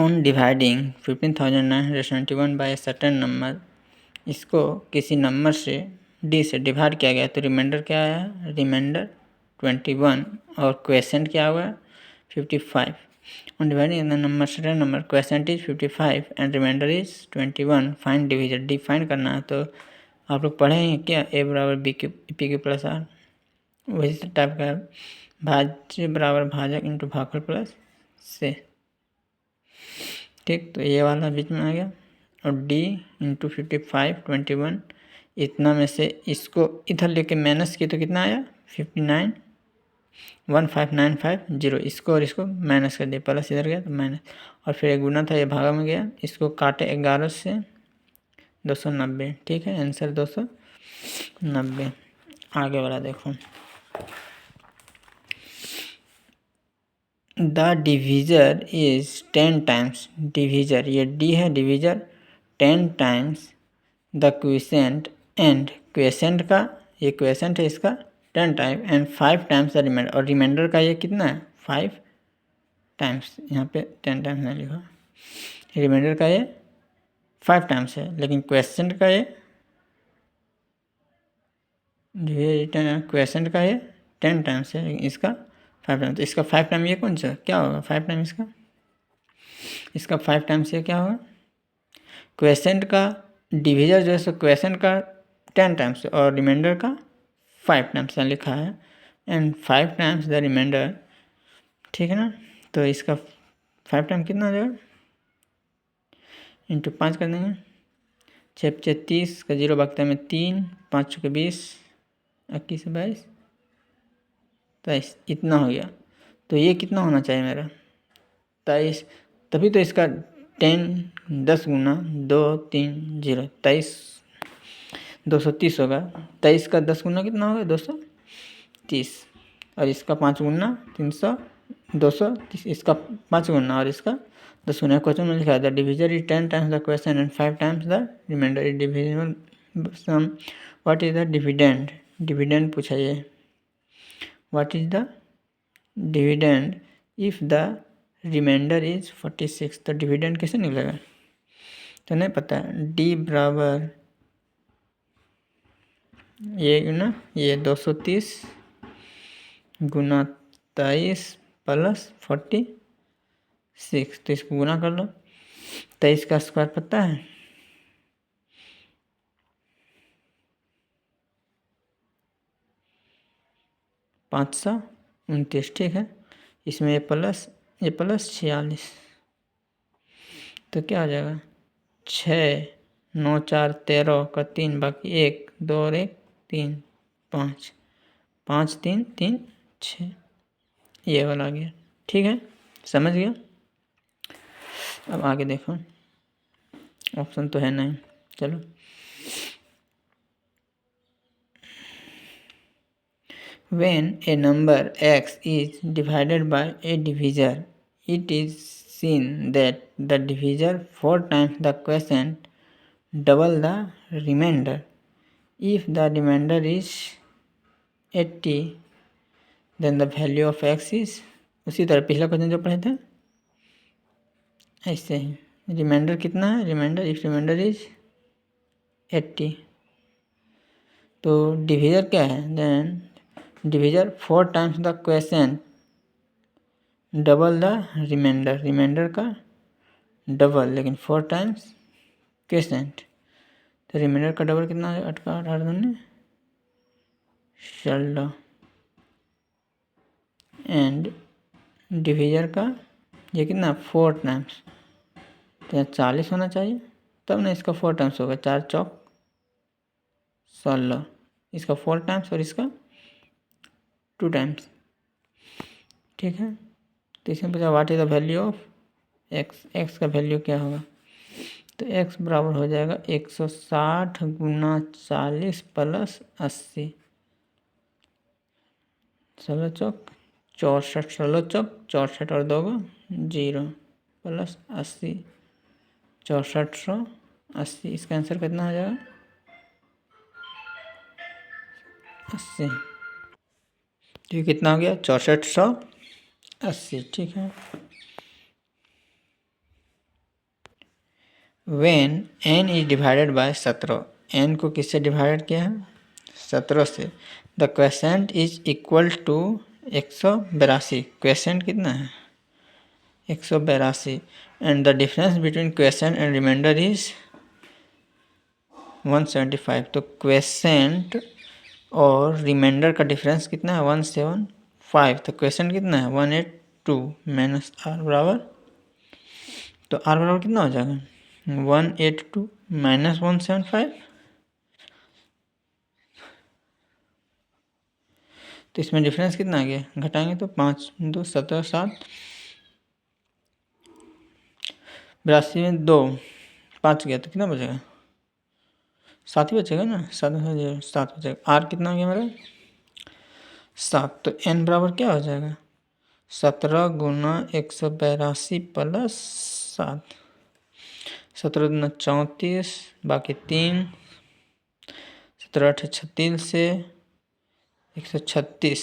On dividing 15,971 by certain number, इसको किसी number से डी से डिवाइड किया गया तो रिमाइंडर क्या आया, रिमाइंडर 21 और क्वेश्चन क्या हुआ 55. On dividing the number certain number, question is 55 and remainder is 21. Find divisor, define करना है. तो आप लोग पढ़े हैं क्या, ए बराबर B Q P Q plus R, वही टाइप का भाज्य बराबर भाजक इंटू भागफल प्लस से. ठीक, तो ये वाला बीच में आ गया और डी इंटू 55 21 इतना में से इसको इधर लेके माइनस किए तो कितना आया 59 15,950. इसको और इसको माइनस कर दिया, प्लस इधर गया तो माइनस, और फिर एक गुना था ये भागा में गया, इसको काटे 11 से 290. ठीक है, आंसर 290. आगे वाला देखो, the divisor is 10 times, divisor ये डी है, divisor 10 times the quotient, and quotient का ये क्वेसेंट है इसका 10 time and 5 times the remainder, और रिमाइंडर का ये कितना है 5 टाइम्स, यहाँ पे 10 टाइम्स नहीं लिखा, रिमाइंडर का ये 5 टाइम्स है, लेकिन क्वेश्चन का ये क्वेश्चन का ये 10 टाइम्स है, लेकिन इसका 5 टाइम्स. तो इसका 5 टाइम ये कौन सा क्या होगा 5 टाइम इसका 5 टाइम्स ये क्या होगा, क्वेश्चन का डिविजर जो है सो क्वेश्चन का 10 टाइम्स और रिमाइंडर का 5 टाइम्स लिखा है, एंड 5 टाइम्स द रिमाइंडर. ठीक है ना, तो इसका 5 टाइम कितना हो जाएगा, इंटू 5 कर देंगे, 6 30 का 0 बचता में 3, 5 के 20, 21 22 23, इतना हो गया. तो ये कितना होना चाहिए मेरा 23, तभी तो इसका 10 गुना 2 3 0 23 230 होगा. 23 का 10 गुना कितना होगा 230, और इसका 5 गुना 300 230, इसका 5 गुना और इसका 10 गुना. क्वेश्चन में लिखा है the divisor is 10 times the question and 5 times the remainder is divisible sum. What is the dividend, dividend पूछा ये, what is the dividend if the remainder is 46. तो डिविडेंड कैसे निकलेगा, तो नहीं पता. डी बराबर ये गुना ये 230 गुना 23 प्लस 46, तो इसको गुना कर लो. 23 का स्क्वायर पता है 529. ठीक है, इसमें ये प्लस 46, तो क्या हो जाएगा 6 9 4 13 का 3 बाकी 1 2 और 1 3 5 5 3 3 6, ये वाला आ गया. ठीक है, समझ गया. अब आगे देखो, ऑप्शन तो है नहीं, चलो. When a number x is divided by a divisor, it is seen that the divisor 4 times the quotient double the remainder. If the remainder is 80, then the value of x is, उसी तरह पिछला question जो पढ़े थे ऐसे ही, reminder कितना है, reminder if reminder is 80, तो डिविजर क्या है, then divisor 4 times the question double the remainder, remainder का डबल लेकिन 4 टाइम्स क्वेश्चन, तो रिमाइंडर का डबल कितना है 8 का 8 दूनी 16, एंड डिविजर का ये कितना 4 टाइम्स, तो यहाँ 40 होना चाहिए, तब ना इसका 4 टाइम्स होगा, 4 चौक 16, इसका 4 टाइम्स और इसका 2 टाइम्स. ठीक है, तो इसमें पूछा what is the value of x, x का वैल्यू क्या होगा, तो एक्स बराबर हो जाएगा 160 गुना 40 प्लस 80, 16 चौक 64, 16 चौक 64 और 2 0 प्लस 80 6480. इसका आंसर कितना हो जाएगा 80. तो ये कितना हो गया 6480. ठीक है, when n is divided by 17, n को किससे डिवाइडेड किया है? 17 से। The quotient is equal to 182। Quotient कितना है? 182। And the difference between quotient and remainder is 175। तो क्वेसेंट और रिमाइंडर का डिफरेंस कितना है? 175। तो क्वेसेंट कितना है? 182 माइनस आर बराबर, तो आर बराबर कितना हो जाएगा? 182 माइनस 175। तो इसमें डिफरेंस कितना आ गया? घटाएंगे तो 5 2 17 7, 82 में 2 5 गया तो कितना बचेगा? 7 ही बचेगा ना। 7 बचेगा। आर कितना हो गया मेरा? 7। तो एन बराबर क्या हो जाएगा? 17 गुना 182 प्लस 7। 17 दूना 34, बाकी 3, 17 8 36 से 136,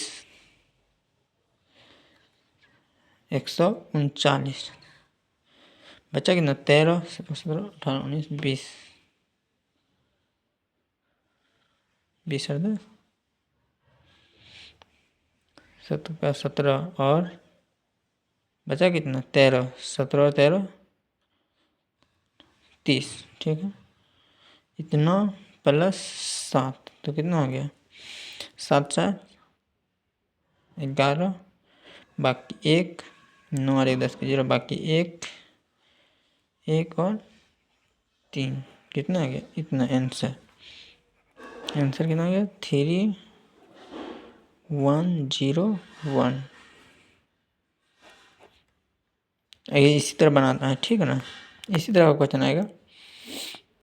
139 बचा कितना? 13 17 18 19 20 20 और 10 17 और बचा कितना? 13 17 और 13 30। ठीक है, इतना प्लस 7 तो कितना हो गया? 7 4 11, बाकी 1 9 और 1 10 के 0, बाकी 1 1 और 3, कितना आ गया? इतना आंसर कितना आ गया? 3101। इसी तरह बनाना है, ठीक है ना? इसी तरह का क्वेश्चन आएगा।